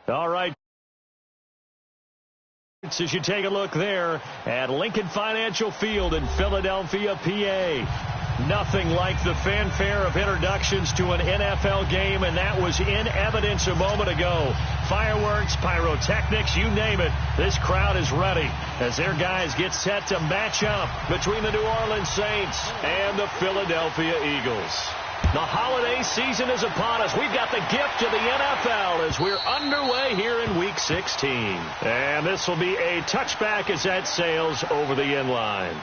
All right. As you take a look there at Lincoln Financial Field in Philadelphia, PA. Nothing like the fanfare of introductions to an NFL game, and that was in evidence a moment ago. Fireworks, pyrotechnics, you name it. This crowd is ready as their guys get set to match up between the New Orleans Saints and the Philadelphia Eagles. The holiday season is upon us. We've got the gift of the NFL as we're underway here in Week 16. And this will be a touchback as that sails over the end line.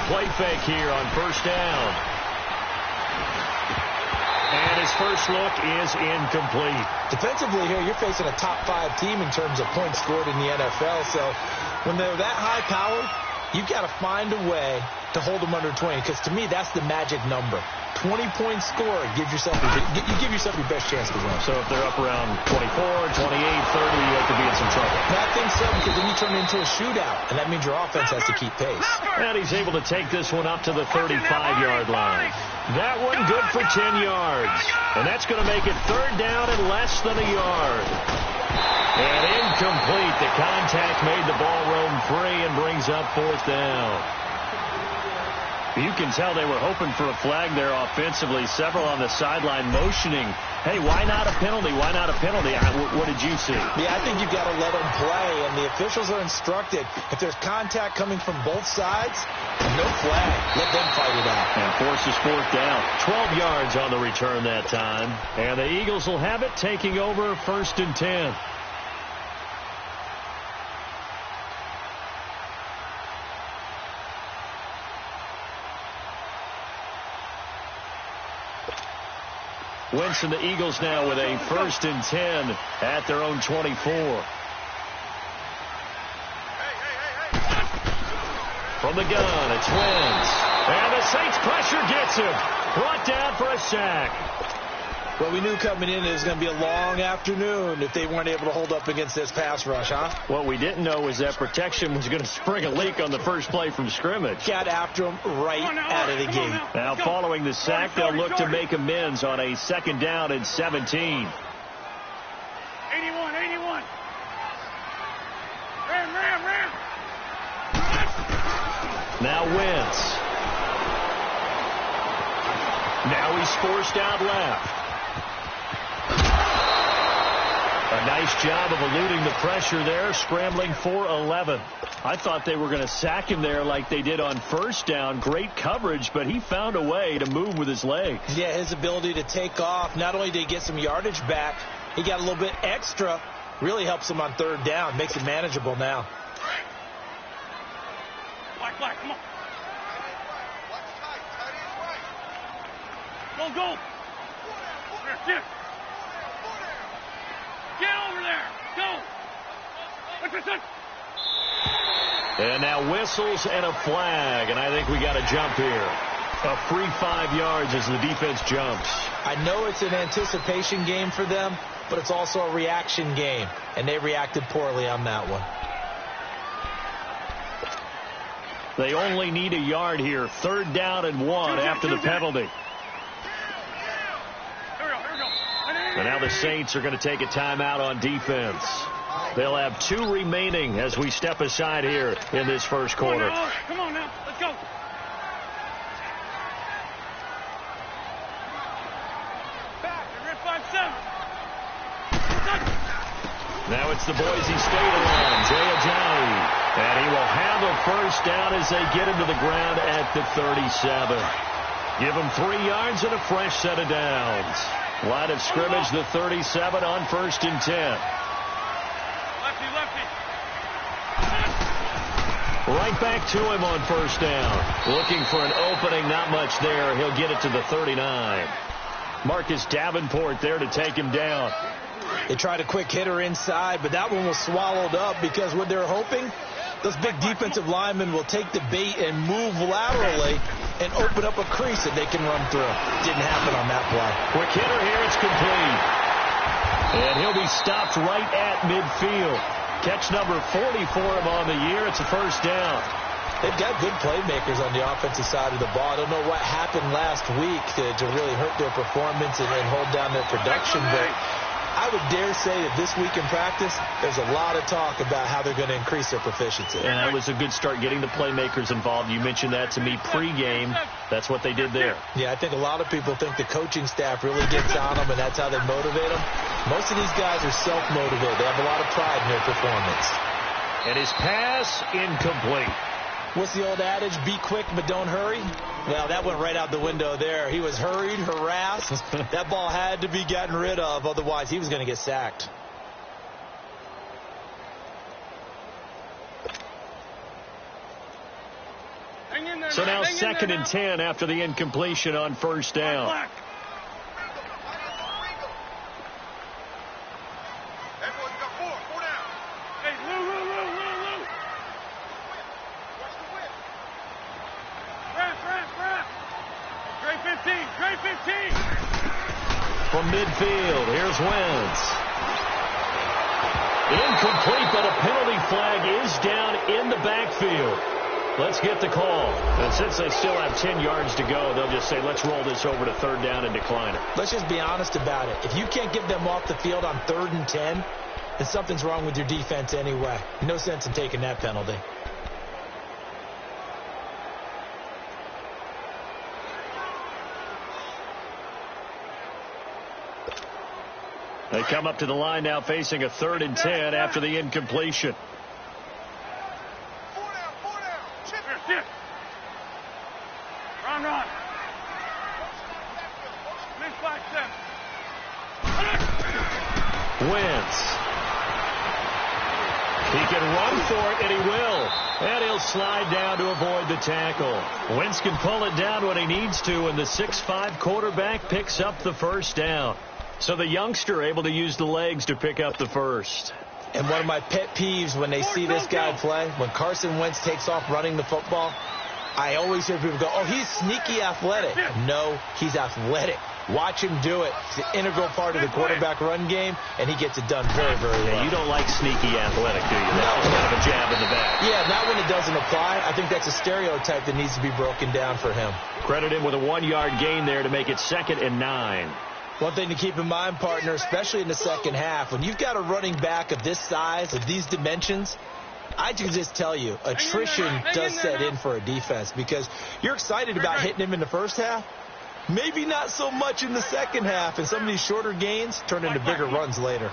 Play fake here on first down. And his first look is incomplete. Defensively here, you're facing a top 5 team in terms of points scored in the NFL. So when they're that high powered, you've got to find a way to hold them under 20. Because to me, that's the magic number. 20-point score gives yourself you give yourself your best chance to win. So if they're up around 24, 28, 30, you have to be in some trouble. I think so, because then you turn it into a shootout, and that means your offense has to keep pace. And he's able to take this one up to the 35-yard line. That one good for 10 yards. And that's going to make it third down and less than a yard. And incomplete. The contact made the ball roam free and brings up fourth down. You can tell they were hoping for a flag there offensively. Several on the sideline motioning, hey, why not a penalty? Why not a penalty? What did you see? Yeah, I think you've got to let them play, and the officials are instructed. If there's contact coming from both sides, no flag. Let them fight it out. And forces fourth down. 12 yards on the return that time. And the Eagles will have it, taking over first and 10. Wentz and the Eagles now with a first and 10 at their own 24. From the gun, it's Wentz. And the Saints pressure gets him. Brought down for a sack. Well, we knew coming in it was going to be a long afternoon if they weren't able to hold up against this pass rush, huh? What we didn't know was that protection was going to spring a leak on the first play from scrimmage. Got after him right out of the gate. Now, following the sack, they'll look to make amends on a second down and 17. 81. Ram. Now Wentz. Now he's forced out left. A nice job of eluding the pressure there, scrambling for 11. I thought they were going to sack him there like they did on first down. Great coverage, but he found a way to move with his legs. Yeah, his ability to take off. Not only did he get some yardage back, he got a little bit extra. Really helps him on third down. Makes it manageable now. Black, come on. Go. Here, get over there. Go. And now whistles and a flag, and I think we got a jump here. A free 5 yards as the defense jumps. I know it's an anticipation game for them, but it's also a reaction game, and they reacted poorly on that one. They only need a yard here. Third down and 1 after the penalty. And now the Saints are going to take a timeout on defense. They'll have 2 remaining as we step aside here in this first quarter. Come on now. Let's go. Back. You're in 5-7. Now it's the Boise State line. Jay Ajayi. And he will have a first down as they get him to the ground at the 37. Give him 3 yards and a fresh set of downs. Line of scrimmage, the 37 on first and 10. Lefty. Right back to him on first down. Looking for an opening, not much there. He'll get it to the 39. Marcus Davenport there to take him down. They tried a quick hitter inside, but that one was swallowed up because what they're hoping, Those big defensive linemen will take the bait and move laterally and open up a crease that they can run through. Didn't happen on that play. Quick hitter here. It's complete. And he'll be stopped right at midfield. Catch number 40 for him on the year. It's a first down. They've got good playmakers on the offensive side of the ball. I don't know what happened last week to really hurt their performance and hold down their production, but I would dare say that this week in practice, there's a lot of talk about how they're going to increase their proficiency. And that was a good start, getting the playmakers involved. You mentioned that to me pregame. That's what they did there. Yeah, I think a lot of people think the coaching staff really gets on them, and that's how they motivate them. Most of these guys are self-motivated. They have a lot of pride in their performance. And his pass incomplete. What's the old adage? Be quick, but don't hurry. Well, that went right out the window there. He was hurried, harassed. That ball had to be gotten rid of. Otherwise, he was going to get sacked. So now 2nd and 10 after the incompletion on first down. Everyone's got four down. Hey, Lou. Wrap. Trey 15. From midfield, here's Wentz. Incomplete, but a penalty flag is down in the backfield. Let's get the call. And since they still have 10 yards to go, they'll just say, let's roll this over to 3rd down and decline it. Let's just be honest about it. If you can't get them off the field on 3rd and 10, then something's wrong with your defense anyway. No sense in taking that penalty. They come up to the line now facing a 3rd and 10 after the incompletion. Four down. Chip. Run. Msfl 7. Wentz. He can run for it, and he will. And he'll slide down to avoid the tackle. Wentz can pull it down when he needs to, and the 6'5" quarterback picks up the first down. So the youngster able to use the legs to pick up the first. And one of my pet peeves when they see this guy play, when Carson Wentz takes off running the football, I always hear people go, oh, he's sneaky athletic. No, he's athletic. Watch him do it. It's an integral part of the quarterback run game, and he gets it done very, very well. Yeah, you don't like sneaky athletic, do you? That's kind of a jab in the back. Yeah, not when it doesn't apply. I think that's a stereotype that needs to be broken down for him. Credit him with a 1-yard gain there to make it 2nd and 9. One thing to keep in mind, partner, especially in the second half, when you've got a running back of this size, of these dimensions, I can just tell you, attrition does set in for a defense because you're excited about hitting him in the first half. Maybe not so much in the second half, and some of these shorter gains turn into bigger runs later.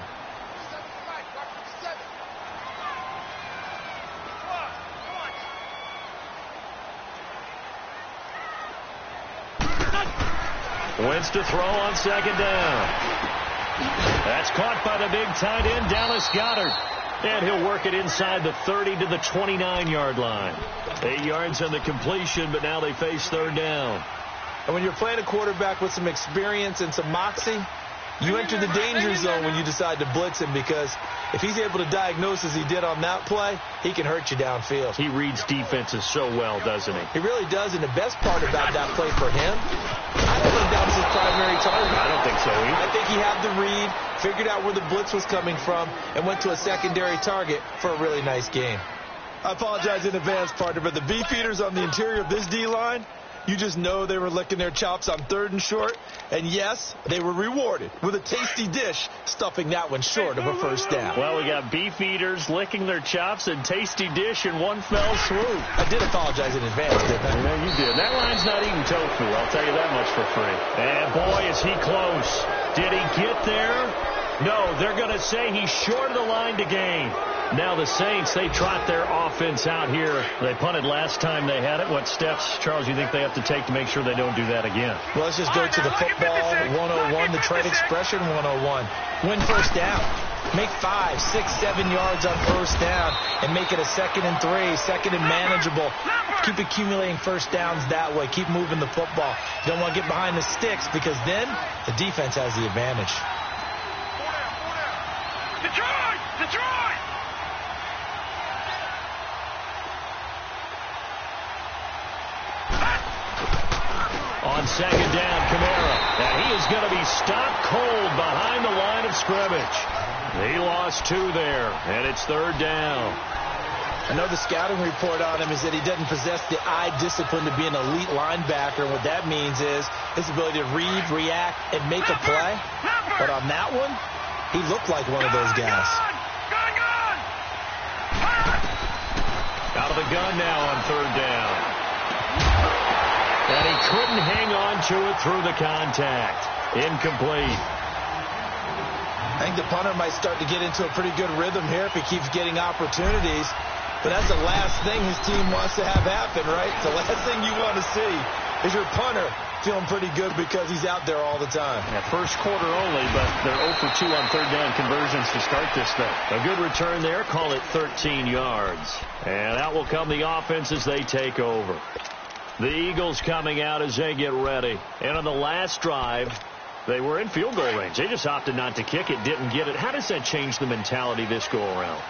Wentz to throw on 2nd down. That's caught by the big tight end, Dallas Goedert. And he'll work it inside the 30 to the 29-yard line. 8 yards on the completion, but now they face 3rd down. And when you're playing a quarterback with some experience and some moxie, you enter the danger zone when you decide to blitz him, because if he's able to diagnose as he did on that play, he can hurt you downfield. He reads defenses so well, doesn't he? He really does, and the best part about that play for him, I don't think that was his primary target. I don't think so either. I think he had the read, figured out where the blitz was coming from, and went to a secondary target for a really nice gain. I apologize in advance, partner, but the beefeaters on the interior of this D-line, you just know they were licking their chops on 3rd and short. And, yes, they were rewarded with a tasty dish, stuffing that one short of a first down. Well, we got beef eaters licking their chops and tasty dish in one fell swoop. I did apologize in advance, didn't I? Yeah, you did. That line's not eating tofu, I'll tell you that much for free. And, boy, is he close. Did he get there? No, they're going to say he's short of the line to gain. Now the Saints, they trot their offense out here. They punted last time they had it. What steps, Charles, you think they have to take to make sure they don't do that again? Well, let's just go to the football 101, the trade expression 101. Win first down. Make 5, 6, 7 yards on first down and make it a 2nd and 3, 2nd and manageable. Keep accumulating first downs that way. Keep moving the football. You don't want to get behind the sticks because then the defense has the advantage. Detroit! On second down, Kamara. And he is going to be stopped cold behind the line of scrimmage. He lost 2 there, and it's third down. I know the scouting report on him is that he doesn't possess the eye discipline to be an elite linebacker. What that means is his ability to read, react, and make a play. But on that one, he looked like one of those guys. Out of the gun now on third down. And he couldn't hang on to it through the contact. Incomplete. I think the punter might start to get into a pretty good rhythm here if he keeps getting opportunities. But that's the last thing his team wants to have happen, right? The last thing you want to see is your punter feeling pretty good because he's out there all the time. Yeah, first quarter only, but they're 0 for 2 on third down conversions to start this thing. A good return there. Call it 13 yards. And out will come the offense as they take over. The Eagles coming out as they get ready. And on the last drive, they were in field goal range. They just opted not to kick it, didn't get it. How does that change the mentality this go around?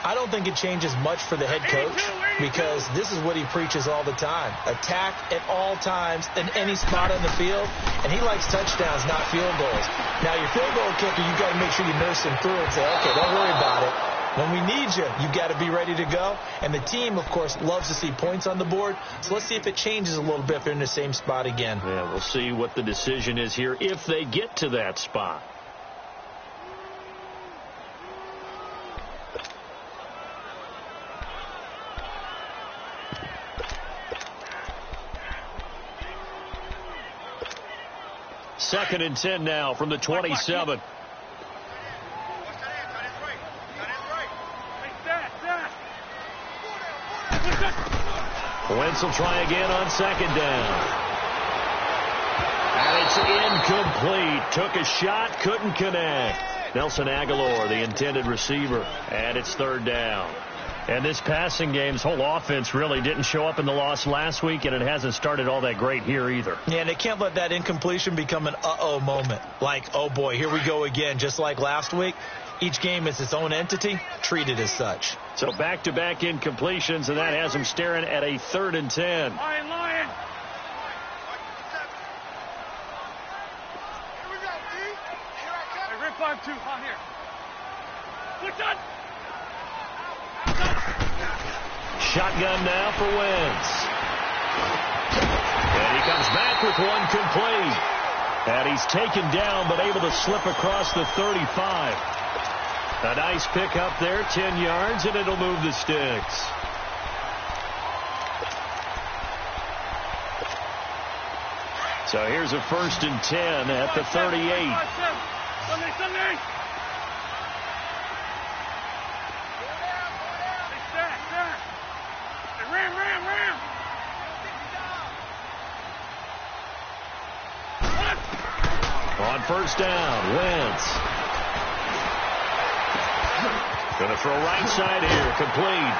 I don't think it changes much for the head coach because this is what he preaches all the time. Attack at all times in any spot on the field, and he likes touchdowns, not field goals. Now, your field goal kicker, you've got to make sure you nurse him through and say, okay, don't worry about it. When we need you, you've got to be ready to go. And the team, of course, loves to see points on the board. So let's see if it changes a little bit if they're in the same spot again. Yeah, we'll see what the decision is here if they get to that spot. Second and 10 now from the 27. Wentz will try again on second down. And it's incomplete. Took a shot, couldn't connect. Nelson Aguilar, the intended receiver. And it's third down. And this passing game's whole offense really didn't show up in the loss last week, and it hasn't started all that great here either. Yeah, and they can't let that incompletion become an uh-oh moment. Like, oh, boy, here we go again, just like last week. Each game is its own entity, treated as such. So back-to-back incompletions, and that has them staring at a 3rd and 10. Lion. Hey, rip 5-2, on here. What's that? Shotgun now for Wentz. And he comes back with one complete. And he's taken down but able to slip across the 35. A nice pickup there, 10 yards, and it'll move the sticks. So here's a 1st and 10 at the 38. Sunday. Ram. On first down, Wentz. Going to throw right side here, complete.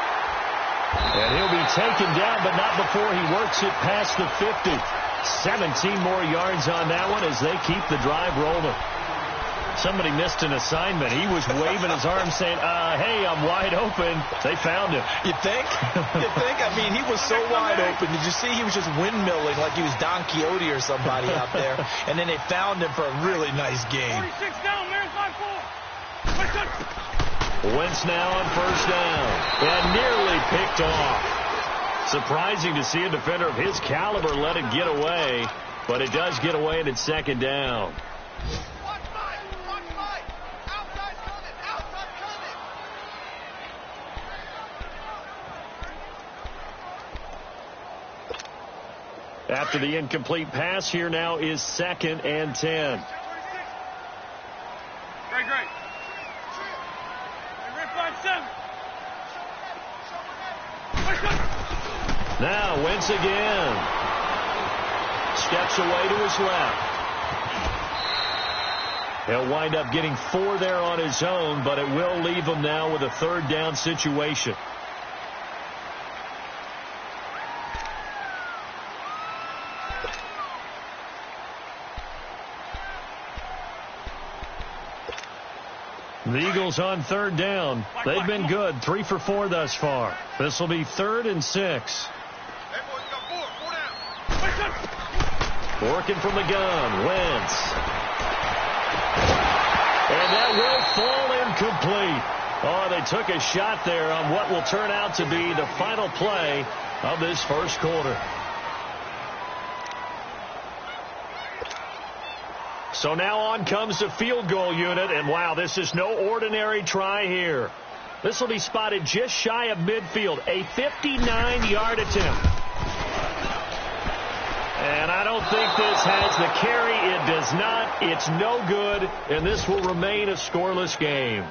And he'll be taken down, but not before he works it past the 50. 17 more yards on that one as they keep the drive rolling. Somebody missed an assignment. He was waving his arms saying, hey, I'm wide open. They found him. You think? I mean, he was so wide open. Did you see he was just windmilling like he was Don Quixote or somebody out there? And then they found him for a really nice game. 46 down, man, 5-4. Wentz now on first down. And nearly picked off. Surprising to see a defender of his caliber let it get away. But it does get away and it's second down. After the incomplete pass, here now is 2nd and 10. Great. Now Wentz again. Steps away to his left. He'll wind up getting 4 there on his own, but it will leave him now with a 3rd down situation. The Eagles on 3rd down. They've been good. 3 for 4 thus far. This will be 3rd and 6. Working from the gun, Wentz. And that will fall incomplete. Oh, they took a shot there on what will turn out to be the final play of this first quarter. So now on comes the field goal unit, and wow, this is no ordinary try here. This will be spotted just shy of midfield, a 59-yard attempt. And I don't think this has the carry. It does not. It's no good, and this will remain a scoreless game.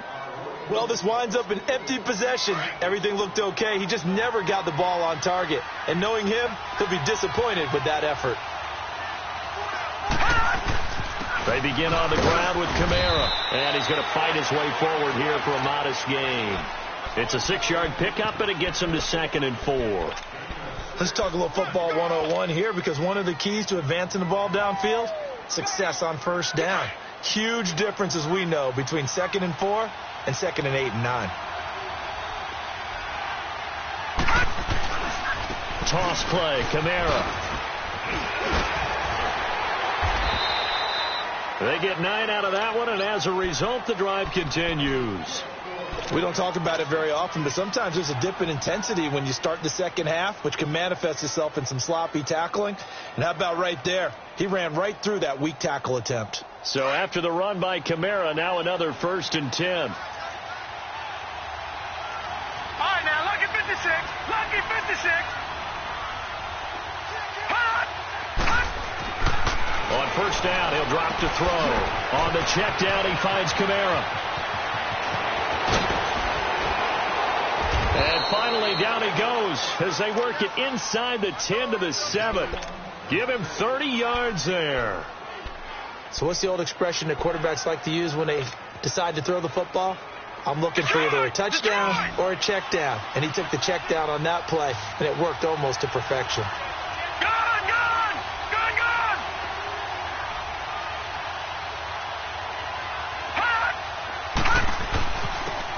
Well, this winds up an empty possession. Everything looked okay. He just never got the ball on target. And knowing him, he'll be disappointed with that effort. They begin on the ground with Kamara, and he's going to fight his way forward here for a modest gain. It's a 6-yard pickup, and it gets him to 2nd and 4. Let's talk a little football 101 here, because one of the keys to advancing the ball downfield, success on first down. Huge difference, as we know, between 2nd and 4 and 2nd and 8 and 9. Toss play, Kamara. They get 9 out of that one, and as a result, the drive continues. We don't talk about it very often, but sometimes there's a dip in intensity when you start the second half, which can manifest itself in some sloppy tackling. And how about right there? He ran right through that weak tackle attempt. So after the run by Kamara, now another 1st and 10. All right, now, lucky 56. Lucky 56. On first down, he'll drop to throw. On the check down, he finds Kamara. And finally, down he goes as they work it inside the 10 to the 7. Give him 30 yards there. So what's the old expression that quarterbacks like to use when they decide to throw the football? I'm looking for either a touchdown or a check down. And he took the check down on that play, and it worked almost to perfection.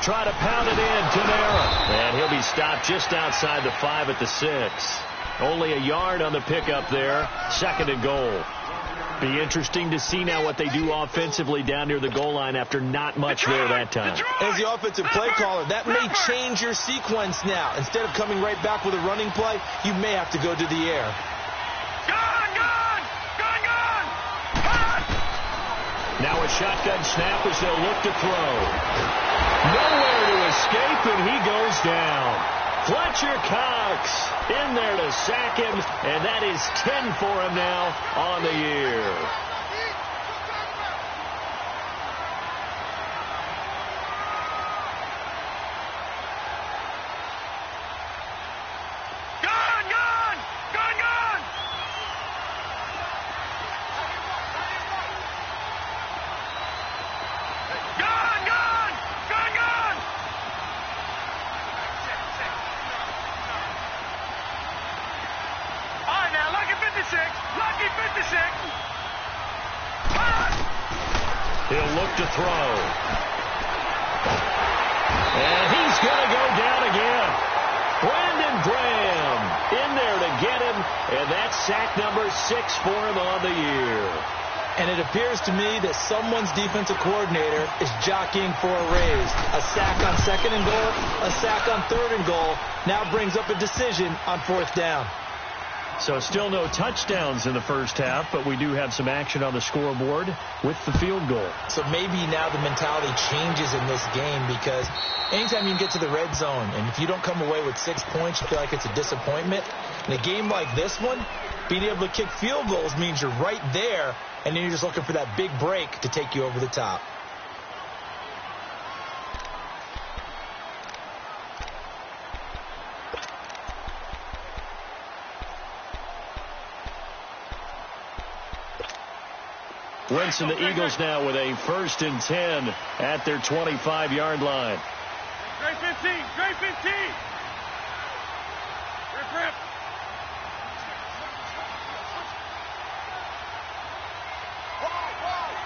Try to pound it in, Kamara. And he'll be stopped just outside the 5 at the 6. Only a yard on the pickup there. 2nd and goal. Be interesting to see now what they do offensively down near the goal line after not much there that time. As the offensive play caller, that may change your sequence now. Instead of coming right back with a running play, you may have to go to the air. Now a shotgun snap as they'll look to throw. Nowhere to escape, and he goes down. Fletcher Cox in there to sack him, and that is 10 for him now on the year. He'll look to throw. And he's going to go down again. Brandon Graham in there to get him, and that's sack number 6 for him on the year. And it appears to me that someone's defensive coordinator is jockeying for a raise. A sack on 2nd and goal, a sack on 3rd and goal, now brings up a decision on 4th down. So still no touchdowns in the first half, but we do have some action on the scoreboard with the field goal. So maybe now the mentality changes in this game, because anytime you can get to the red zone, and if you don't come away with 6 points, you feel like it's a disappointment. In a game like this one, being able to kick field goals means you're right there, and then you're just looking for that big break to take you over the top. Wentz and the Eagles now with a 1st and 10 at their 25-yard line. Straight 15, straight 15. Rip.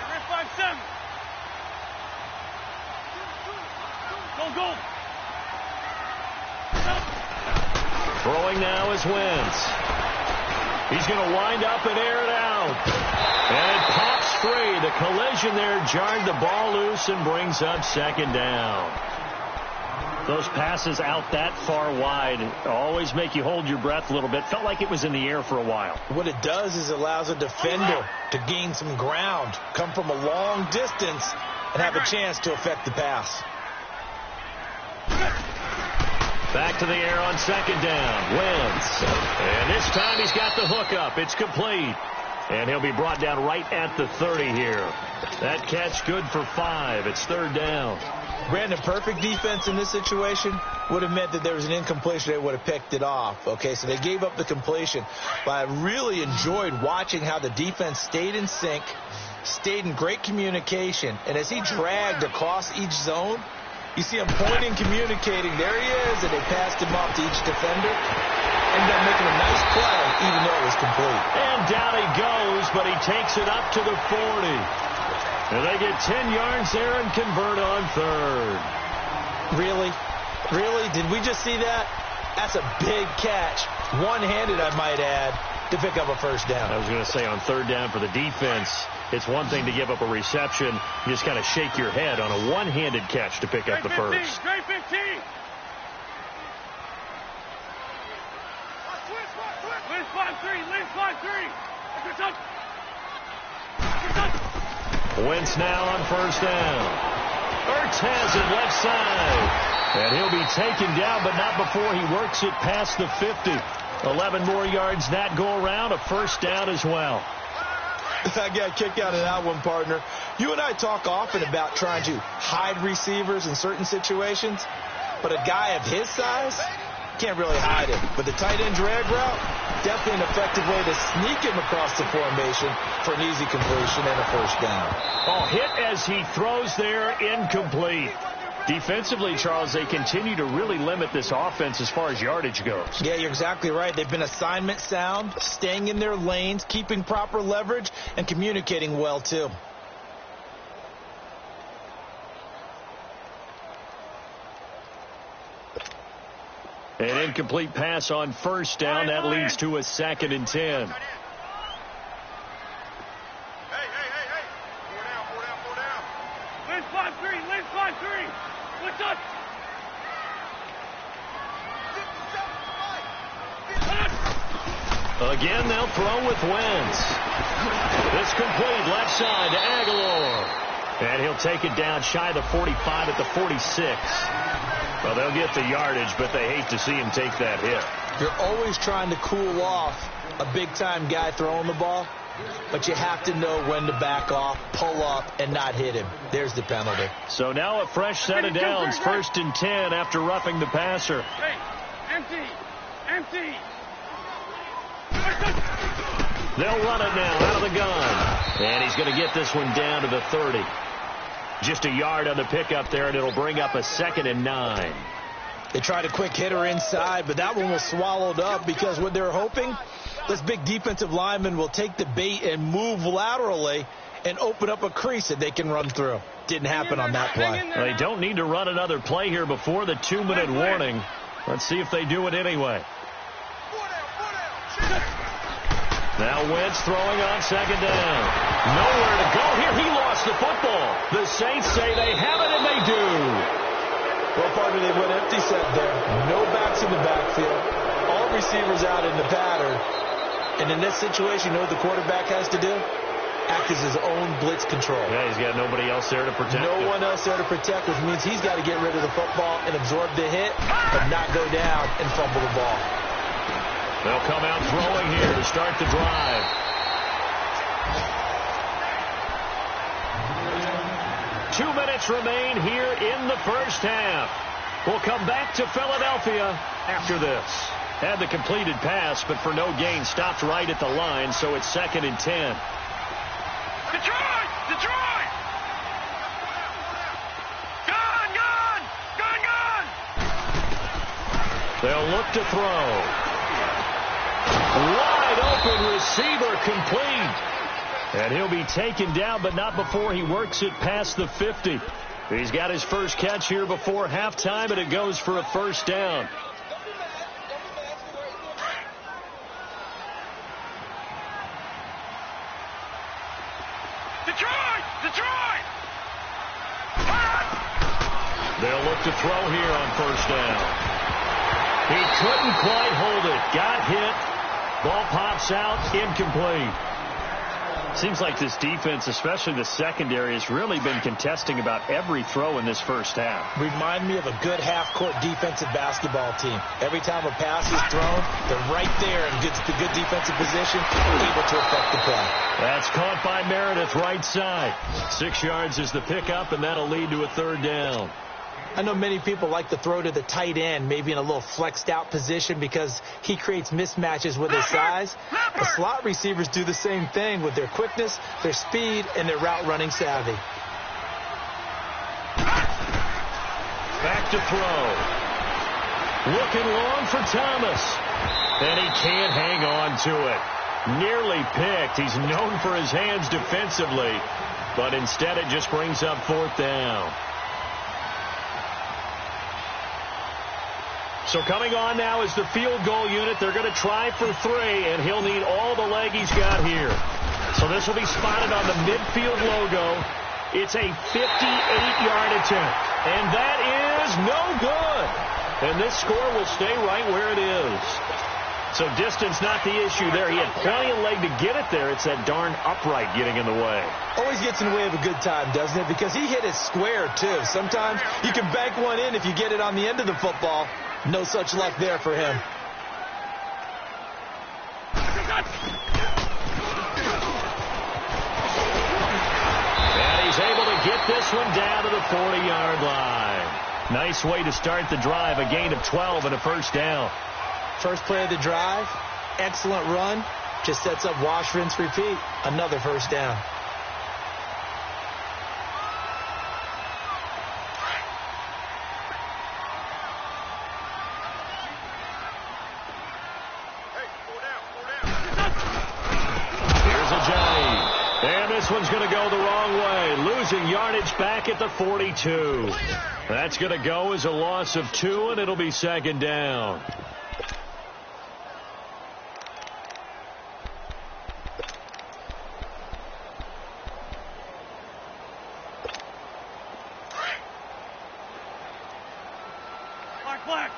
Rip 5-7. Go. Throwing now is Wentz. He's going to wind up and air it out. And it pops free. The collision there jarred the ball loose and brings up second down. Those passes out that far wide always make you hold your breath a little bit. Felt like it was in the air for a while. What it does is it allows a defender to gain some ground, come from a long distance, and have a chance to affect the pass. Back to the air on second down. Wentz. And this time he's got the hook up. It's complete. And he'll be brought down right at the 30 here. That catch good for 5. It's third down. Brandon, perfect defense in this situation would have meant that there was an incompletion. They would have picked it off. Okay, so they gave up the completion. But I really enjoyed watching how the defense stayed in sync, stayed in great communication. And as he dragged across each zone, you see him pointing, communicating. There he is, and they passed him off to each defender. Ended up making a nice play, even though it was complete. And down he goes, but he takes it up to the 40. And they get 10 yards there and convert on third. Really? Really? Did we just see that? That's a big catch. One-handed, I might add, to pick up a first down. I was going to say on third down for the defense, it's one thing to give up a reception. You just kind of shake your head on a one-handed catch to pick up the first. Trey 15. Lynch 5-3. Lynch 5-3. Wentz now on first down. Ertz has it left side. And he'll be taken down, but not before he works it past the 50. 11 more yards that go around. A first down as well. I got a kick out of that one, partner. You and I talk often about trying to hide receivers in certain situations, but a guy of his size can't really hide him. But the tight end drag route, definitely an effective way to sneak him across the formation for an easy completion and a first down. Oh, hit as he throws there, incomplete. Defensively, Charles, they continue to really limit this offense as far as yardage goes. Yeah, you're exactly right. They've been assignment sound, staying in their lanes, keeping proper leverage, and communicating well, too. An incomplete pass on first down. That leads to a 2nd and 10. Hey. Four down. Lynch 5-3. Lynch 5-3. What's up? Again, they'll throw with Wentz. It's complete left side to Aguilar. And he'll take it down shy of the 45 at the 46. Well, they'll get the yardage, but they hate to see him take that hit. You're always trying to cool off a big-time guy throwing the ball, but you have to know when to back off, pull up, and not hit him. There's the penalty. So now a fresh set of downs, 1st and 10 after roughing the passer. Hey, empty. They'll run it now out of the gun. And he's going to get this one down to the 30. Just a yard on the pickup there, and it'll bring up a 2nd and 9. They tried a quick hitter inside, but that one was swallowed up because what they're hoping, this big defensive lineman will take the bait and move laterally and open up a crease that they can run through. Didn't happen on that play. They don't need to run another play here before the 2-minute warning. Let's see if they do it anyway. Now Wentz throwing on second down. Nowhere to go here. He lost the football. The Saints say they have it, and they do. Well, partner, they went empty set there. No backs in the backfield. All receivers out in the pattern. And in this situation, you know what the quarterback has to do? Act as his own blitz control. Yeah, he's got nobody else there to protect him. No one else there to protect, which means he's got to get rid of the football and absorb the hit, but not go down and fumble the ball. They'll come out throwing here to start the drive. Two minutes remain here in the first half. We'll come back to Philadelphia after this. Had the completed pass, but for no gain, stopped right at the line, so it's 2nd and 10. Detroit! Gone! They'll look to throw. Wide open receiver complete. And he'll be taken down, but not before he works it past the 50. He's got his first catch here before halftime, and it goes for a first down. Detroit! Detroit! They'll look to throw here on first down. He couldn't quite hold it. Got hit. Ball pops out. Incomplete. Seems like this defense, especially the secondary, has really been contesting about every throw in this first half. Remind me of a good half-court defensive basketball team. Every time a pass is thrown, they're right there and gets the good defensive position, able to affect the play. That's caught by Meredith, right side. 6 yards is the pickup, and that'll lead to a third down. I know many people like to throw to the tight end, maybe in a little flexed out position because he creates mismatches with his size. The slot receivers do the same thing with their quickness, their speed, and their route running savvy. Back to throw. Looking long for Thomas. And he can't hang on to it. Nearly picked. He's known for his hands defensively, but instead it just brings up fourth down. So coming on now is the field goal unit. They're going to try for 3, and he'll need all the leg he's got here. So this will be spotted on the midfield logo. It's a 58-yard attempt, and that is no good. And this score will stay right where it is. So distance not the issue there. He had plenty of leg to get it there. It's that darn upright getting in the way. Always gets in the way of a good time, doesn't it? Because he hit it square, too. Sometimes you can bank one in if you get it on the end of the football. No such luck there for him. And he's able to get this one down to the 40-yard line. Nice way to start the drive. A gain of 12 and a first down. First play of the drive, excellent run. Just sets up wash, rinse, repeat. Another first down. This one's going to go the wrong way. Losing yardage back at the 42. That's going to go as a loss of 2, and it'll be second down. Black.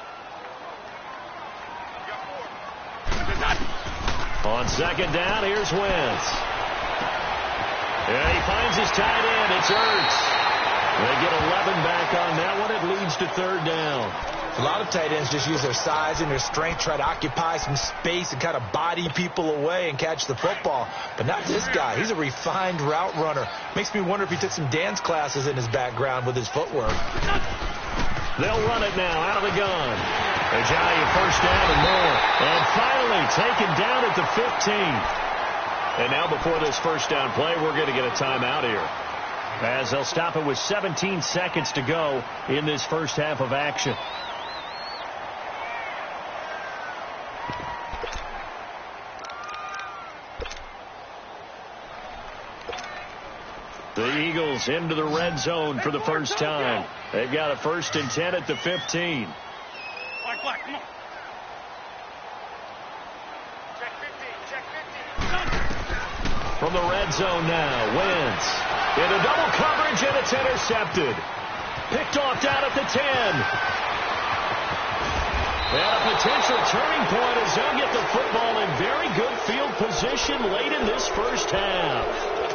On second down, here's Wentz. And he finds his tight end. It's Ertz. They get 11 back on that one. It leads to third down. A lot of tight ends just use their size and their strength, try to occupy some space and kind of body people away and catch the football. But not this guy. He's a refined route runner. Makes me wonder if he took some dance classes in his background with his footwork. They'll run it now out of the gun. Ajayi first down and more. And finally taken down at the 15. And now before this first down play, we're going to get a timeout here, as they'll stop it with 17 seconds to go in this first half of action. The Eagles into the red zone for the first time. They've got a 1st and 10 at the 15. Black, come on. From the red zone now, Wentz into double coverage, and it's intercepted. Picked off down at the 10. And a potential turning point as they'll get the football in very good field position late in this first half.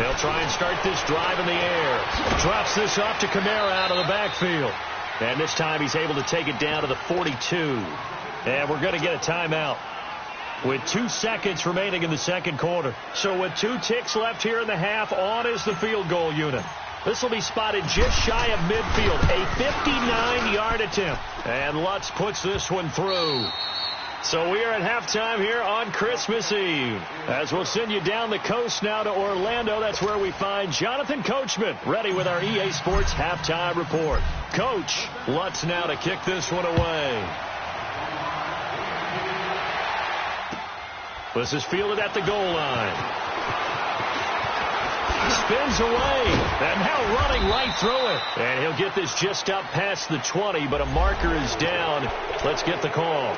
They'll try and start this drive in the air. Drops this off to Kamara out of the backfield. And this time he's able to take it down to the 42. And we're going to get a timeout with 2 seconds remaining in the second quarter. So with 2 ticks left here in the half, on is the field goal unit. This will be spotted just shy of midfield. A 59-yard attempt. And Lutz puts this one through. So we are at halftime here on Christmas Eve. As we'll send you down the coast now to Orlando. That's where we find Jonathan Coachman ready with our EA Sports halftime report. Coach, Lutz now to kick this one away. This is fielded at the goal line. Spins away, and now running right through it. And he'll get this just up past the 20, but a marker is down. Let's get the call.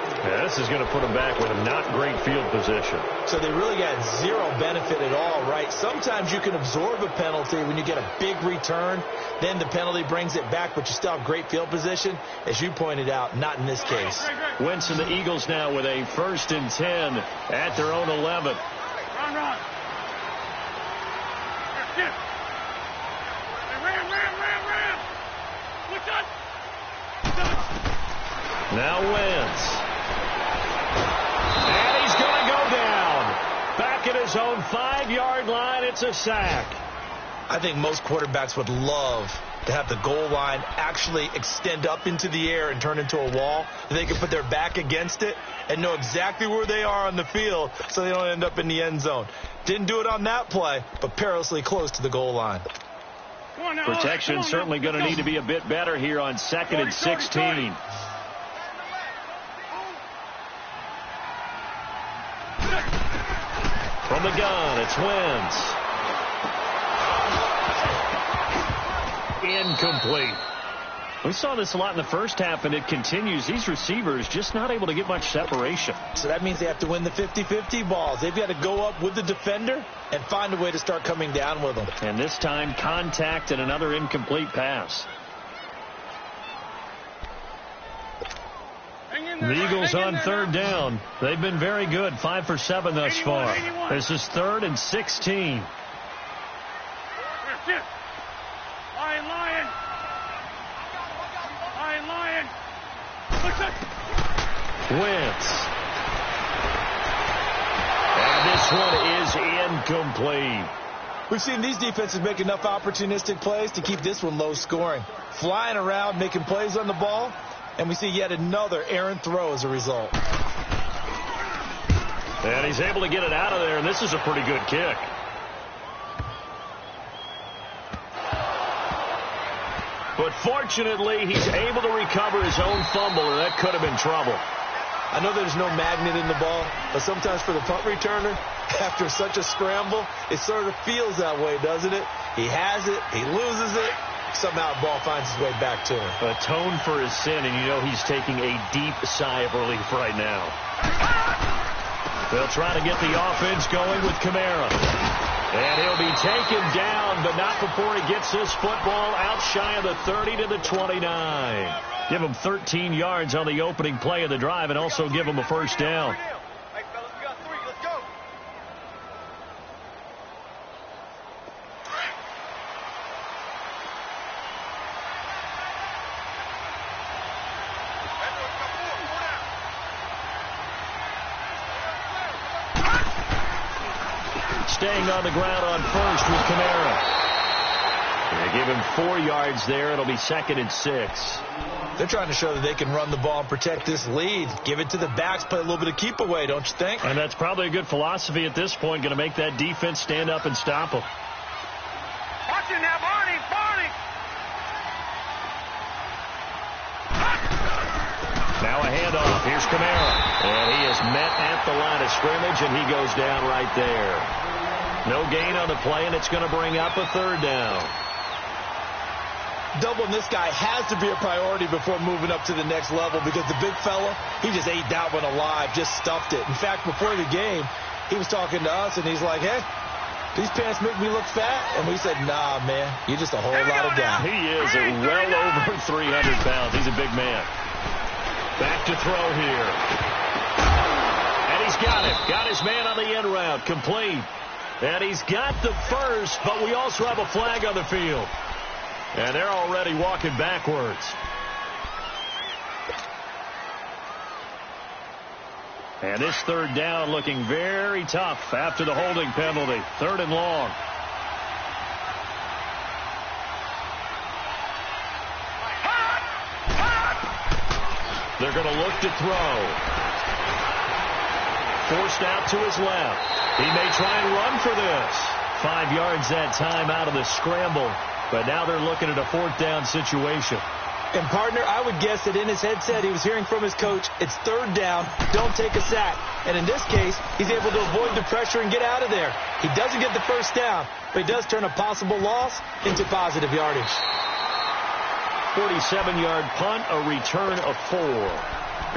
Yeah, this is going to put him back with a not great field position. So they really got zero benefit at all, right? Sometimes you can absorb a penalty when you get a big return. Then the penalty brings it back, but you still have great field position. As you pointed out, not in this case. Wentz and the Eagles now with a 1st and 10 at their own 11. Run. Ram. Look up. Now Wentz. And he's going to go down. Back at his own 5-yard line. It's a sack. I think most quarterbacks would love to have the goal line actually extend up into the air and turn into a wall. They can put their back against it and know exactly where they are on the field so they don't end up in the end zone. Didn't do it on that play, but perilously close to the goal line. Protection certainly going to need to be a bit better here on 2nd and 16. From the gun, it's Wentz. Incomplete. We saw this a lot in the first half, and it continues. These receivers just not able to get much separation. So that means they have to win the 50-50 balls. They've got to go up with the defender and find a way to start coming down with them. And this time, contact and another incomplete pass. The Eagles on 3rd down. They've been very good, 5 for 7 thus far. This is 3rd and 16. Lion. Wentz. And this one is incomplete. We've seen these defenses make enough opportunistic plays to keep this one low scoring. Flying around, making plays on the ball, and we see yet another errant throw as a result. And he's able to get it out of there, and this is a pretty good kick. But fortunately, he's able to recover his own fumble, and that could have been trouble. I know there's no magnet in the ball, but sometimes for the punt returner, after such a scramble, it sort of feels that way, doesn't it? He has it, he loses it, somehow the ball finds its way back to him. Atone for his sin, and you know he's taking a deep sigh of relief right now. They'll try to get the offense going with Kamara. And he'll be taken down, but not before he gets this football out shy of the 30 to the 29. Give him 13 yards on the opening play of the drive and also give him a 1st down. Hey, fellas, we got 3. Let's go. Staying on the ground on 1st with Kamara. They give him 4 yards there. It'll be 2nd and 6. They're trying to show that they can run the ball and protect this lead. Give it to the backs, play a little bit of keep away, don't you think? And that's probably a good philosophy at this point, going to make that defense stand up and stop them. Watch it now, Barney. Now a handoff. Here's Kamara. And he is met at the line of scrimmage, and he goes down right there. No gain on the play, and it's going to bring up a 3rd down. Doubling this guy has to be a priority before moving up to the next level because the big fella, he just ate that one alive, just stuffed it. In fact, before the game, he was talking to us, and he's like, hey, these pants make me look fat? And we said, nah, man, you're just a whole lot of guy. He is well over 300 pounds. He's a big man. Back to throw here. And he's got it. Got his man on the end route. Complete. And he's got the first, but we also have a flag on the field. And they're already walking backwards. And this third down looking very tough after the holding penalty. 3rd and long. They're going to look to throw. Forced out to his left. He may try and run for this. 5 yards that time out of the scramble. But now they're looking at a 4th down situation. And, partner, I would guess that in his headset he was hearing from his coach, it's 3rd down, don't take a sack. And in this case, he's able to avoid the pressure and get out of there. He doesn't get the 1st down, but he does turn a possible loss into positive yardage. 47-yard punt, a return of 4.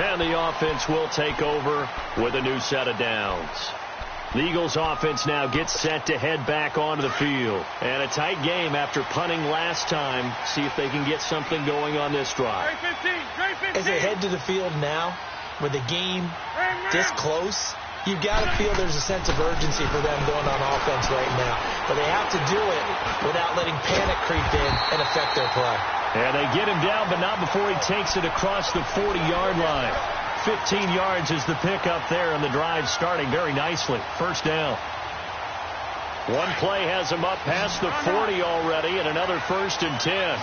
And the offense will take over with a new set of downs. The Eagles offense now gets set to head back onto the field. And a tight game after punting last time. See if they can get something going on this drive. As they head to the field now, with the game this close, you've got to feel there's a sense of urgency for them going on offense right now. But they have to do it without letting panic creep in and affect their play. And they get him down, but not before he takes it across the 40-yard line. 15 yards is the pickup there, and the drive starting very nicely. 1st down. One play has him up past the 40 already, and another 1st and 10.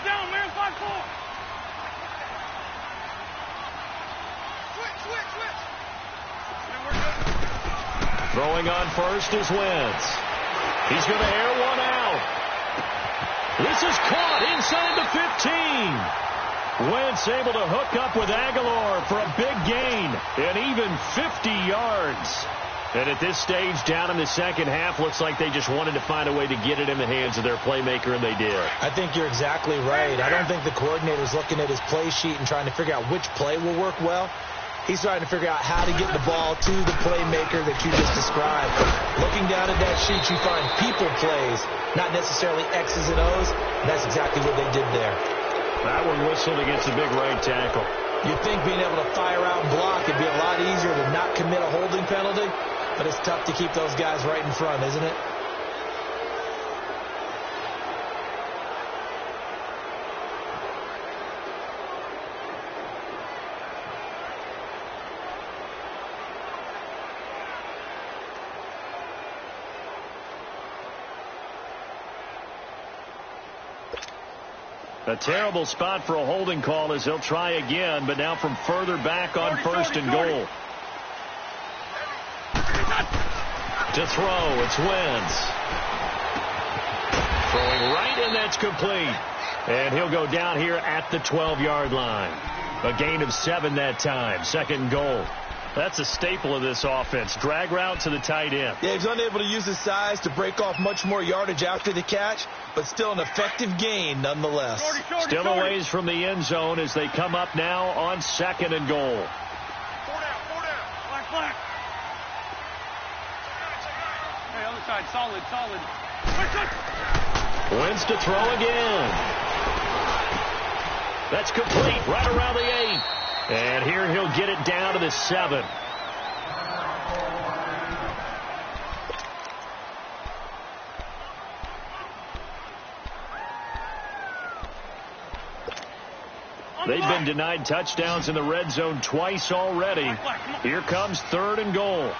Down, man, 5-4. Switch. Throwing on first is Wentz. He's going to air one out. This is caught inside the 15. Wentz able to hook up with Aguilar for a big gain, and even 50 yards. And at this stage, down in the second half, looks like they just wanted to find a way to get it in the hands of their playmaker, and they did. I think you're exactly right. I don't think the coordinator's looking at his play sheet and trying to figure out which play will work well. He's trying to figure out how to get the ball to the playmaker that you just described. Looking down at that sheet, you find people plays, not necessarily X's and O's. And that's exactly what they did there. That one whistled against the big right tackle. You'd think being able to fire out and block would be a lot easier to not commit a holding penalty. But it's tough to keep those guys right in front, isn't it? A terrible spot for a holding call as they'll try again, but now from further back on 1st and goal. To throw, it's Wentz. Throwing right, and that's complete. And he'll go down here at the 12-yard line. A gain of 7 that time. 2nd and goal. That's a staple of this offense. Drag route to the tight end. Yeah, he's unable to use his size to break off much more yardage after the catch, but still an effective gain nonetheless. Still a ways from the end zone as they come up now on 2nd and goal. 4 down. Black. Hey, other side, solid. Wentz to throw again. That's complete right around the 8. And here he'll get it down to the 7. They've been denied touchdowns in the red zone twice already. Here comes 3rd and goal.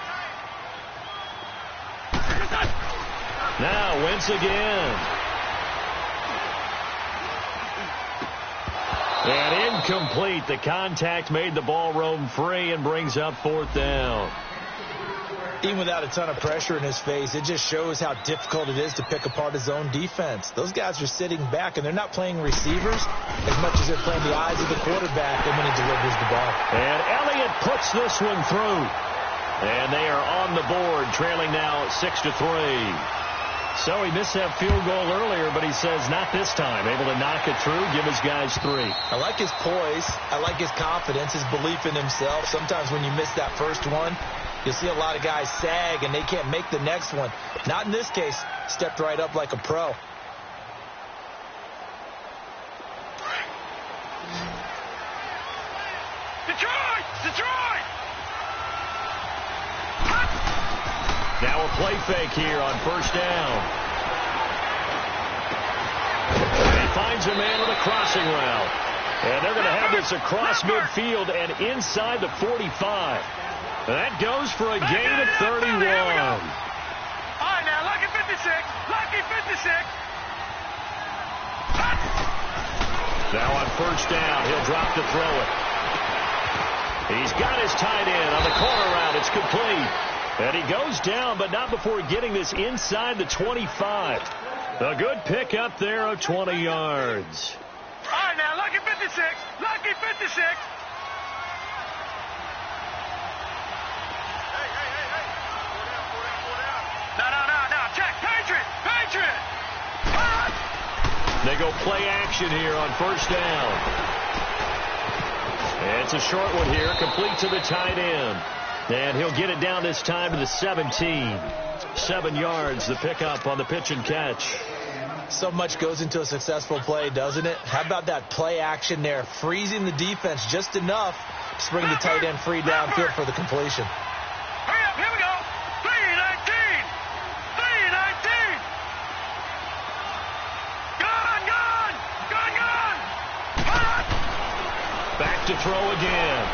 Now Wentz again. And incomplete. The contact made the ball roam free and brings up 4th down. Even without a ton of pressure in his face, it just shows how difficult it is to pick apart his own defense. Those guys are sitting back, and they're not playing receivers as much as they're playing the eyes of the quarterback when he delivers the ball. And Elliott puts this one through. And they are on the board, trailing now 6-3. So he missed that field goal earlier, but he says not this time. Able to knock it through, give his guys 3. I like his poise. I like his confidence, his belief in himself. Sometimes when you miss that first one, you'll see a lot of guys sag and they can't make the next one. Not in this case. Stepped right up like a pro. Detroit! Detroit! Now a play fake here on first down. And he finds a man with a crossing route. And they're going to have this across midfield and inside the 45. That goes for a gain of 31. All right, now, lucky 56. Lucky 56. Now on first down, he'll drop to throw it. He's got his tight end on the corner route. It's complete. And he goes down, but not before getting this inside the 25. A good pick up there of 20 yards. All right, now, lucky 56. Lucky 56. No. Check. Patriot. Patriot. They go play action here on first down. And it's a short one here, complete to the tight end. And he'll get it down this time to the 17. 7 yards, the pickup on the pitch and catch. So much goes into a successful play, doesn't it? How about that play action there, freezing the defense just enough to bring the tight end free downfield for the completion. Hurry up, here we go. 319. 319. Gone. Back to throw again.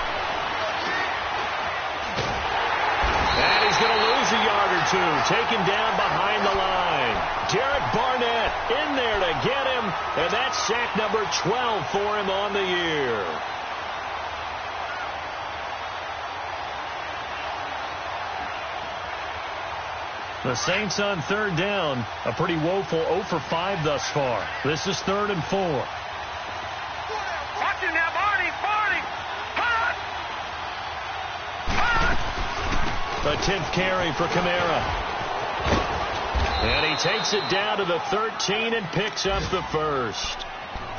And he's going to lose a yard or two. Taken down behind the line. Derek Barnett in there to get him. And that's sack number 12 for him on the year. The Saints on third down. A pretty woeful 0 for 5 thus far. This is 3rd and 4. Watch him now, Barney. The 10th carry for Kamara. And he takes it down to the 13 and picks up the first.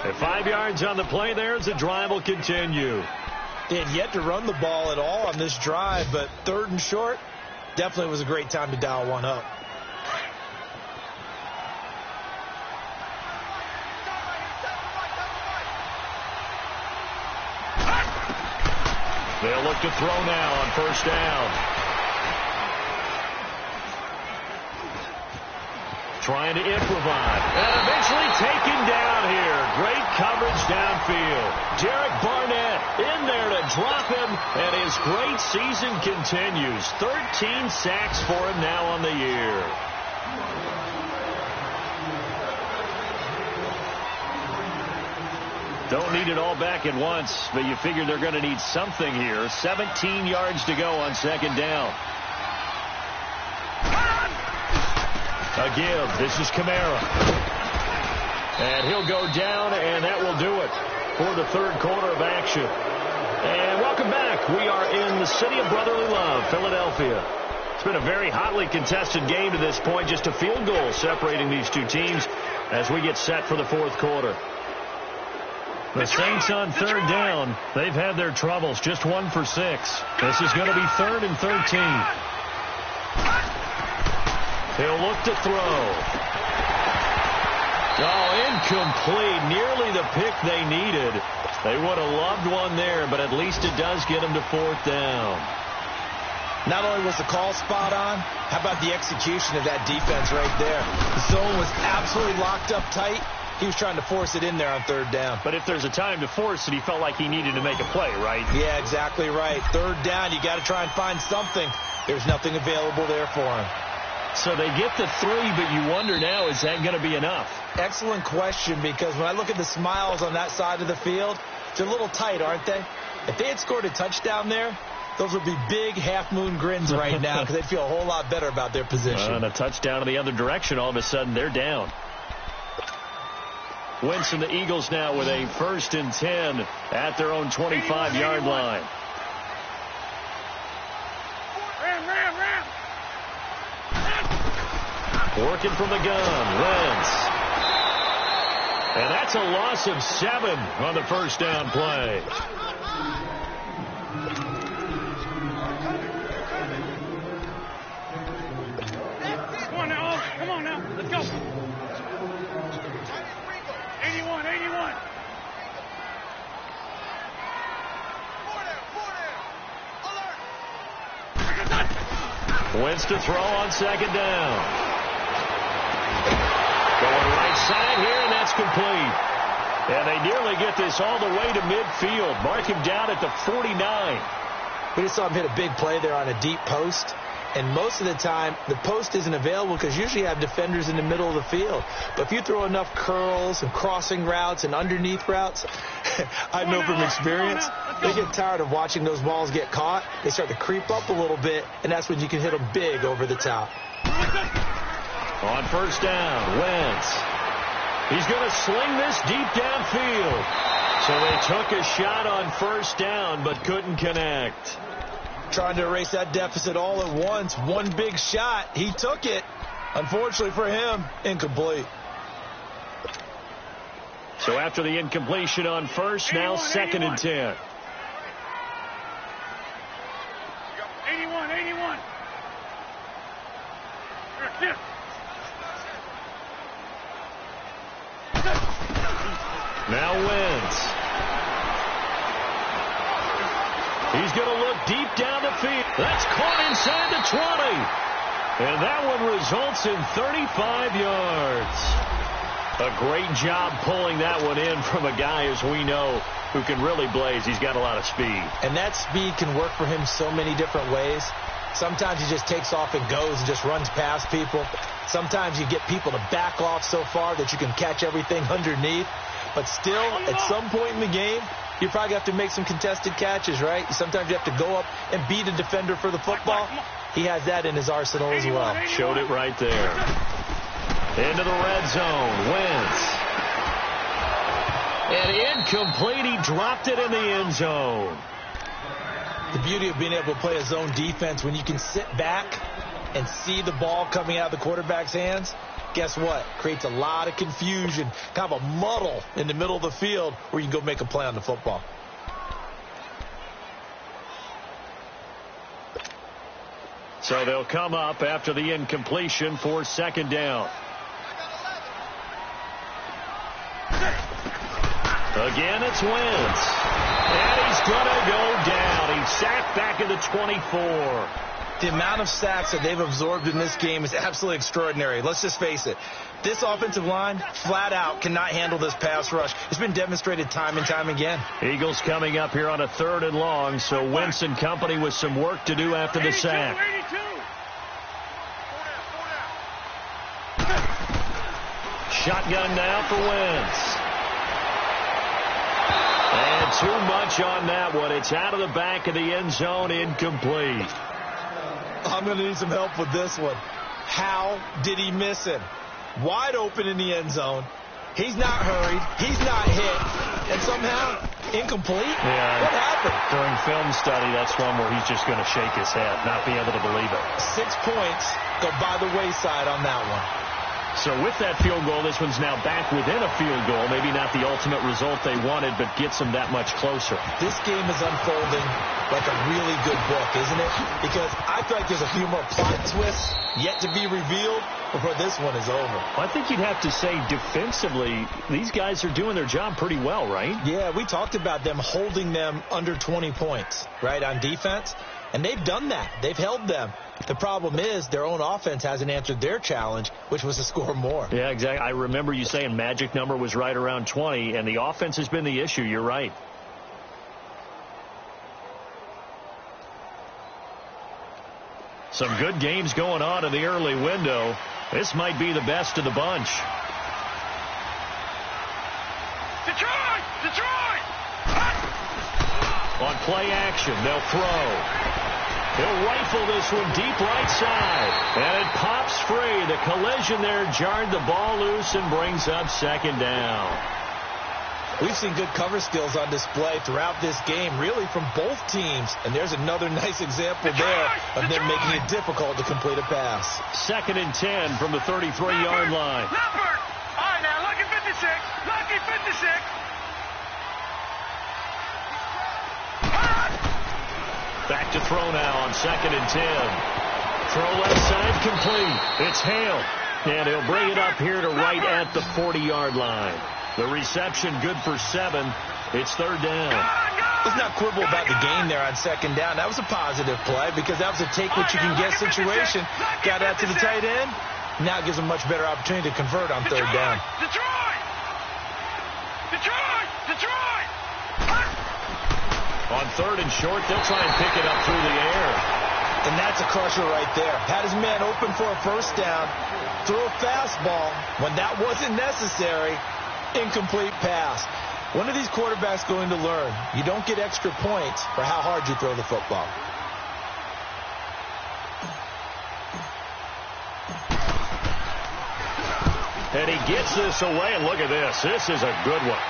And 5 yards on the play there as the drive will continue. They had yet to run the ball at all on this drive, but 3rd and short, definitely was a great time to dial one up. They'll look to throw now on first down. Trying to improvise. And eventually taken down here. Great coverage downfield. Derek Barnett in there to drop him. And his great season continues. 13 sacks for him now on the year. Don't need it all back at once, but you figure they're going to need something here. 17 yards to go on second down. A give. This is Kamara. And he'll go down, and that will do it for the 3rd quarter of action. And welcome back. We are in the city of brotherly love, Philadelphia. It's been a very hotly contested game to this point. Just a field goal separating these two teams as we get set for the 4th quarter. The Saints on third down. They've had their troubles. Just 1 for 6. This is going to be 3rd and 13. He'll look to throw. Oh, incomplete. Nearly the pick they needed. They would have loved one there, but at least it does get them to 4th down. Not only was the call spot on, how about the execution of that defense right there? The zone was absolutely locked up tight. He was trying to force it in there on 3rd down. But if there's a time to force it, he felt like he needed to make a play, right? Yeah, exactly right. 3rd down, you got to try and find something. There's nothing available there for him. So they get the 3, but you wonder now, is that going to be enough? Excellent question, because when I look at the smiles on that side of the field, they're a little tight, aren't they? If they had scored a touchdown there, those would be big half-moon grins right now because they'd feel a whole lot better about their position. And a touchdown in the other direction, all of a sudden they're down. Wentz and the Eagles now with a 1st and 10 at their own 25-yard line. Ram. Working from the gun, Wentz. And that's a loss of 7 on the 1st down play. Come on now. Let's go. 81. Wentz to throw on second down. Going right side here, and that's complete. And they nearly get this all the way to midfield. Mark him down at the 49. We just saw him hit a big play there on a deep post. And most of the time, the post isn't available because usually you have defenders in the middle of the field. But if you throw enough curls and crossing routes and underneath routes, I know from experience, they get tired of watching those balls get caught. They start to creep up a little bit, and that's when you can hit them big over the top. On first down, Wentz. He's going to sling this deep downfield. So they took a shot on first down but couldn't connect. Trying to erase that deficit all at once. One big shot. He took it. Unfortunately for him, incomplete. So after the incompletion on first, now 2nd and 10. 81. Here, now Wentz. He's going to look deep down the field. That's caught inside the 20. And that one results in 35 yards. A great job pulling that one in from a guy, as we know, who can really blaze. He's got a lot of speed. And that speed can work for him so many different ways. Sometimes he just takes off and goes and just runs past people. Sometimes you get people to back off so far that you can catch everything underneath. But still, at some point in the game, you probably have to make some contested catches, right? Sometimes you have to go up and beat a defender for the football. He has that in his arsenal as well. Showed it right there. Into the red zone. Wentz. And incomplete. He dropped it in the end zone. The beauty of being able to play a zone defense, when you can sit back and see the ball coming out of the quarterback's hands, guess what? Creates a lot of confusion, kind of a muddle in the middle of the field where you can go make a play on the football. So they'll come up after the incompletion for second down. Again, it's Wentz. And he's going to go down. He's sacked back at the 24. The amount of sacks that they've absorbed in this game is absolutely extraordinary. Let's just face it. This offensive line, flat out, cannot handle this pass rush. It's been demonstrated time and time again. Eagles coming up here on a 3rd and long, so Wentz and company with some work to do after the sack. 82. Shotgun now for Wentz. And too much on that one. It's out of the back of the end zone, incomplete. I'm going to need some help with this one. How did he miss him? Wide open in the end zone. He's not hurried. He's not hit. And somehow, incomplete? Yeah. What happened? During film study, that's one where he's just going to shake his head, not be able to believe it. 6 points go by the wayside on that one. So with that field goal, this one's now back within a field goal. Maybe not the ultimate result they wanted, but gets them that much closer. This game is unfolding like a really good book, isn't it? Because I feel like there's a few more plot twists yet to be revealed before this one is over. I think you'd have to say defensively, these guys are doing their job pretty well, right? Yeah, we talked about them holding them under 20 points, right, on defense. And they've done that. They've held them. The problem is their own offense hasn't answered their challenge, which was to score more. Yeah, exactly. I remember you saying magic number was right around 20, and the offense has been the issue. You're right. Some good games going on in the early window. This might be the best of the bunch. Detroit! On play action, they'll throw. He'll rifle this one deep right side. And it pops free. The collision there jarred the ball loose and brings up second down. We've seen good cover skills on display throughout this game, really from both teams. And there's another nice example there of them making it difficult to complete a pass. 2nd and 10 from the 33-yard line. Leopard! All right, now, lucky 56. Lucky 56. Back to throw now on 2nd and 10. Throw left side complete. It's Hale. And he'll bring it up here to right at the 40-yard line. The reception good for 7. It's 3rd down. Go! Let's not quibble about the gain there on second down. That was a positive play because that was a take-what-you-can-get situation. Got out to the tight end. Now it gives them a much better opportunity to convert on third down. Detroit! On third and short, they'll try and pick it up through the air. And that's a crusher right there. Had his man open for a first down. Threw a fastball when that wasn't necessary. Incomplete pass. When are these quarterbacks going to learn? You don't get extra points for how hard you throw the football. And he gets this away, and look at this. This is a good one.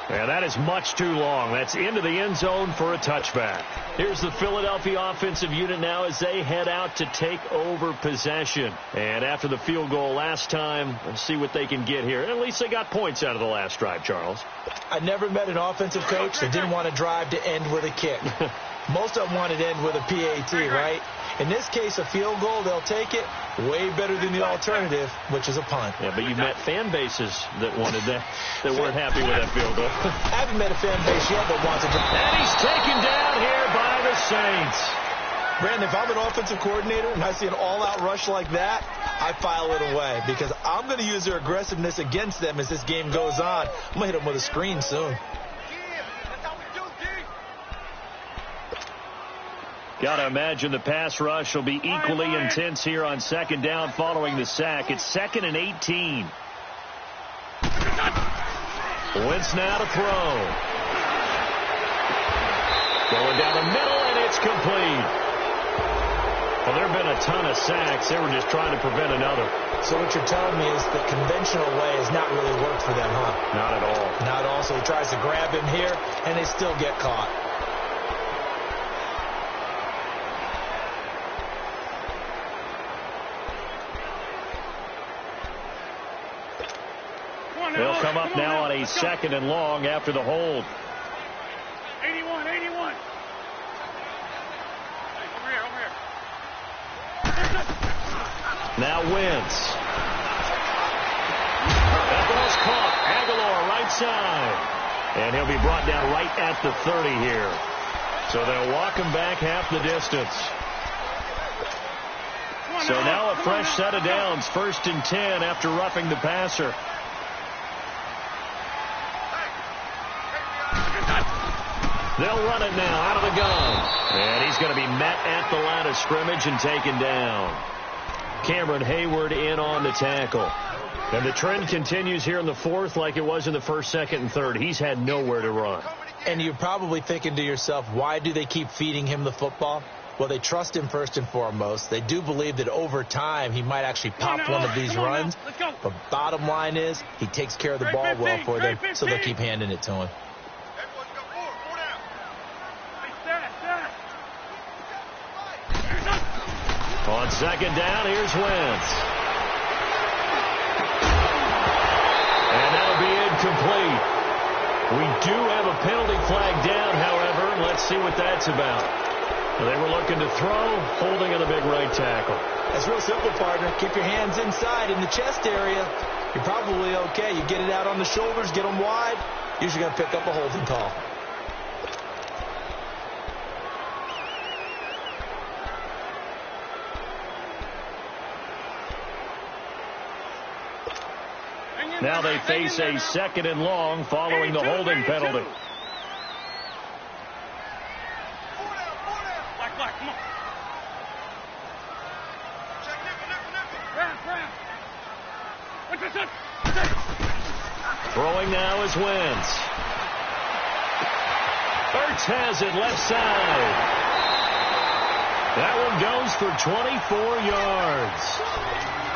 And that is much too long. That's into the end zone for a touchback. Here's the Philadelphia offensive unit now as they head out to take over possession. And after the field goal last time, let's see what they can get here. At least they got points out of the last drive, Charles. I never met an offensive coach that didn't want to drive to end with a kick. Most of them wanted to end with a PAT, right? In this case, a field goal, they'll take it. Way better than the alternative, which is a punt. Yeah, but you've met fan bases that wanted that weren't happy with that field goal. I haven't met a fan base yet that wants it. And he's taken down here by the Saints. Brandon, if I'm an offensive coordinator and I see an all-out rush like that, I file it away because I'm going to use their aggressiveness against them as this game goes on. I'm going to hit them with a screen soon. Got to imagine the pass rush will be equally intense here on second down following the sack. It's 2nd and 18. Wentz now to throw. Going down the middle, and it's complete. Well, there have been a ton of sacks. They were just trying to prevent another. So what you're telling me is the conventional way has not really worked for them, huh? Not at all. Not at all. So he tries to grab him here, and they still get caught. They'll come up now on a 2nd and long after the hold. 81. Over here. Now Wentz. That ball's caught. Aguilar right side. And he'll be brought down right at the 30 here. So they'll walk him back half the distance. So now a fresh set of downs. 1st and 10 after roughing the passer. They'll run it now out of the gun. And he's going to be met at the line of scrimmage and taken down. Cameron Hayward in on the tackle. And the trend continues here in the 4th like it was in the 1st, 2nd, and 3rd. He's had nowhere to run. And you're probably thinking to yourself, why do they keep feeding him the football? Well, they trust him first and foremost. They do believe that over time he might actually pop one of these runs. But bottom line is he takes care of the ball well for them, so they'll keep handing it to him. On second down, here's Wentz. And that'll be incomplete. We do have a penalty flag down, however. Let's see what that's about. They were looking to throw, holding on the big right tackle. That's real simple, partner. Keep your hands inside in the chest area. You're probably okay. You get it out on the shoulders, get them wide. Usually going to pick up a holding call. Now they face a 2nd and long following the holding penalty. Black, come on. Throwing now is Wentz. Ertz has it left side. That one goes for 24 yards.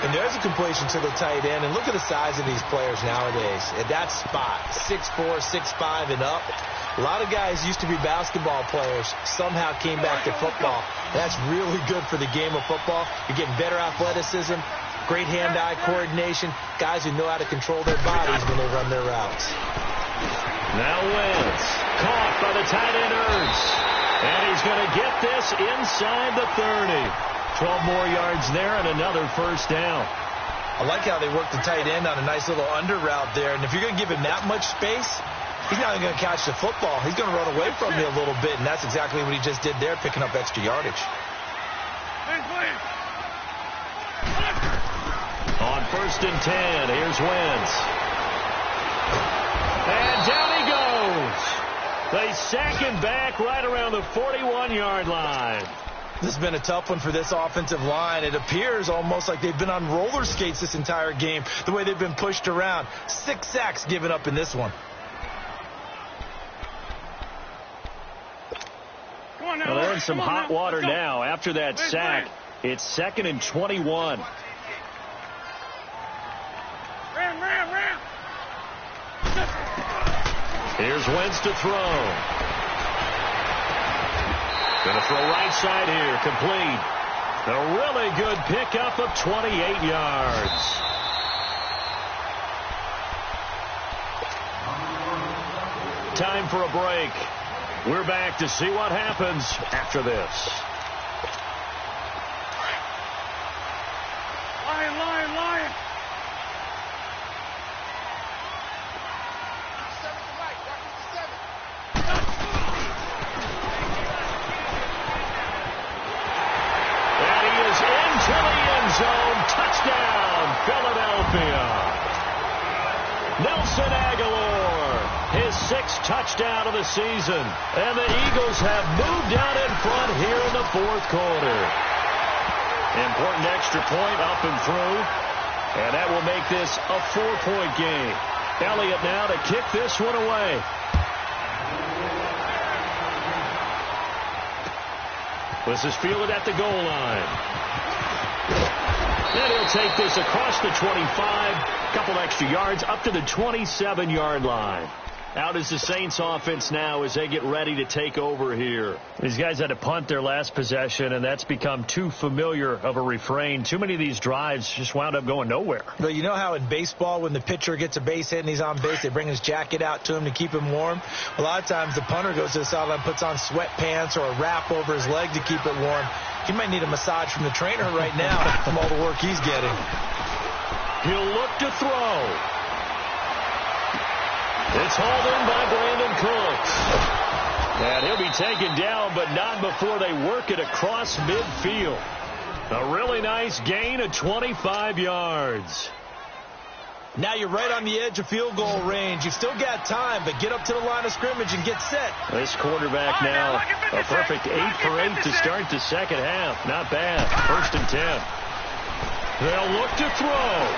And there's a completion to the tight end. And look at the size of these players nowadays. At that spot, 6'4", 6'5", and up. A lot of guys used to be basketball players, somehow came back to football. That's really good for the game of football. You're getting better athleticism, great hand-eye coordination, guys who know how to control their bodies when they run their routes. Now Wentz, caught by the tight end Ertz. And he's going to get this inside the 30. 12 more yards there and another first down. I like how they work the tight end on a nice little under route there. And if you're going to give him that much space, he's not even going to catch the football. He's going to run away from me a little bit, and that's exactly what he just did there, picking up extra yardage. On 1st and 10, here's Wentz. And down he goes. They sack him back right around the 41-yard line. This has been a tough one for this offensive line. It appears almost like they've been on roller skates this entire game, the way they've been pushed around. 6 sacks given up in this one. Well, they're in some hot water now. After that sack, it's 2nd and 21. Ram. Here's Wentz to throw. Going to throw right side here, complete. A really good pickup of 28 yards. Time for a break. We're back to see what happens after this. Lion. And he is into the end zone. Touchdown, Philadelphia. Nelson Agholor, his 6th touchdown of the season. And the Eagles have moved out in front here in the 4th quarter. Important extra point up and through. And that will make this a 4-point game. Elliott now to kick this one away. This is fielded at the goal line. And he'll take this across the 25. Couple extra yards up to the 27-yard line. Out is the Saints offense now as they get ready to take over here. These guys had to punt their last possession, and that's become too familiar of a refrain. Too many of these drives just wound up going nowhere. But you know how in baseball when the pitcher gets a base hit and he's on base, they bring his jacket out to him to keep him warm? A lot of times the punter goes to the sideline, puts on sweatpants or a wrap over his leg to keep it warm. He might need a massage from the trainer right now from all the work he's getting. He'll look to throw. It's hauled in by Brandon Cooks. And he'll be taken down, but not before they work it across midfield. A really nice gain of 25 yards. Now you're right on the edge of field goal range. You've still got time, but get up to the line of scrimmage and get set. This quarterback now, a perfect 8 for 8 to start the second half. Not bad. 1st and 10. They'll look to throw.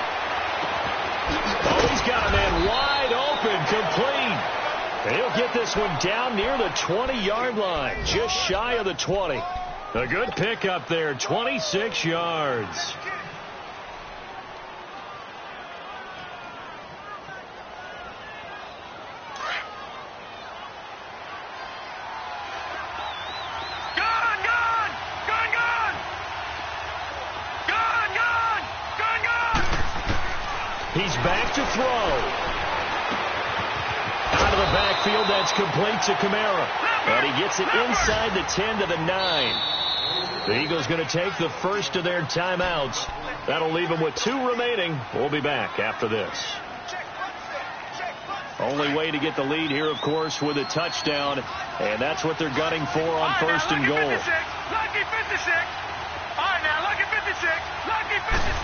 Oh, he's got a man wide open, complete. And he'll get this one down near the 20-yard line, just shy of the 20. A good pickup there, 26 yards. He's back to throw. Out of the backfield, that's complete to Kamara. And he gets it inside the 10 to the 9. The Eagles going to take the first of their timeouts. That'll leave them with 2 remaining. We'll be back after this. Only way to get the lead here, of course, with a touchdown. And that's what they're gunning for on 1st and goal. Lucky 56. All right, now, lucky 56. Lucky 56.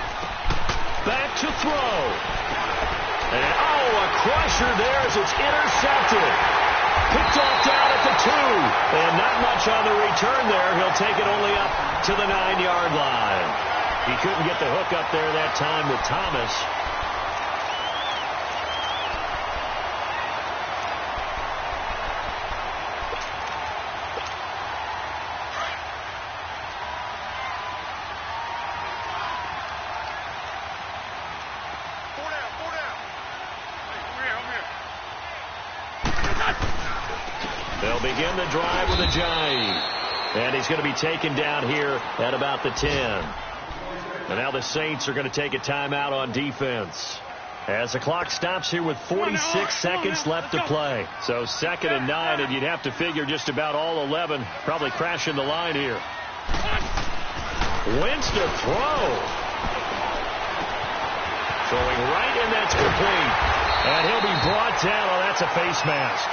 Back to throw. And, a crusher there as it's intercepted. Picked off down at the 2. And not much on the return there. He'll take it only up to the 9-yard line. He couldn't get the hook up there that time with Thomas. They'll begin the drive with a jive. And he's going to be taken down here at about the 10. And now the Saints are going to take a timeout on defense. As the clock stops here with 46 seconds left to play. So 2nd and 9, and you'd have to figure just about all 11 probably crashing the line here. Wentz to throw. Throwing right, and that's complete. And he'll be brought down. Oh, that's a face mask.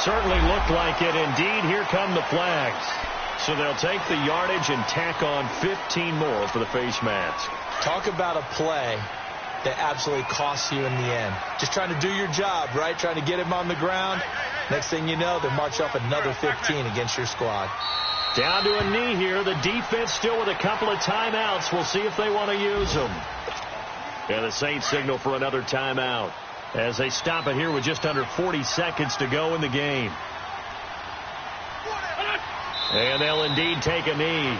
Certainly looked like it. Indeed, here come the flags. So they'll take the yardage and tack on 15 more for the face mask. Talk about a play that absolutely costs you in the end. Just trying to do your job, right? Trying to get him on the ground. Next thing you know, they march off another 15 against your squad. Down to a knee here. The defense still with a couple of timeouts. We'll see if they want to use them. And the Saints signal for another timeout as they stop it here with just under 40 seconds to go in the game. And they'll indeed take a knee.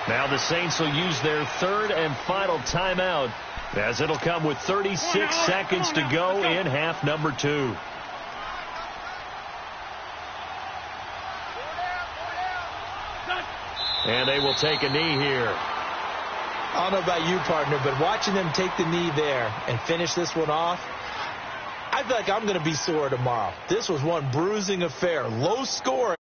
Now the Saints will use their third and final timeout as it'll come with 36 seconds to go in half number 2. And they will take a knee here. I don't know about you, partner, but watching them take the knee there and finish this one off, I feel like I'm going to be sore tomorrow. This was one bruising affair. Low score.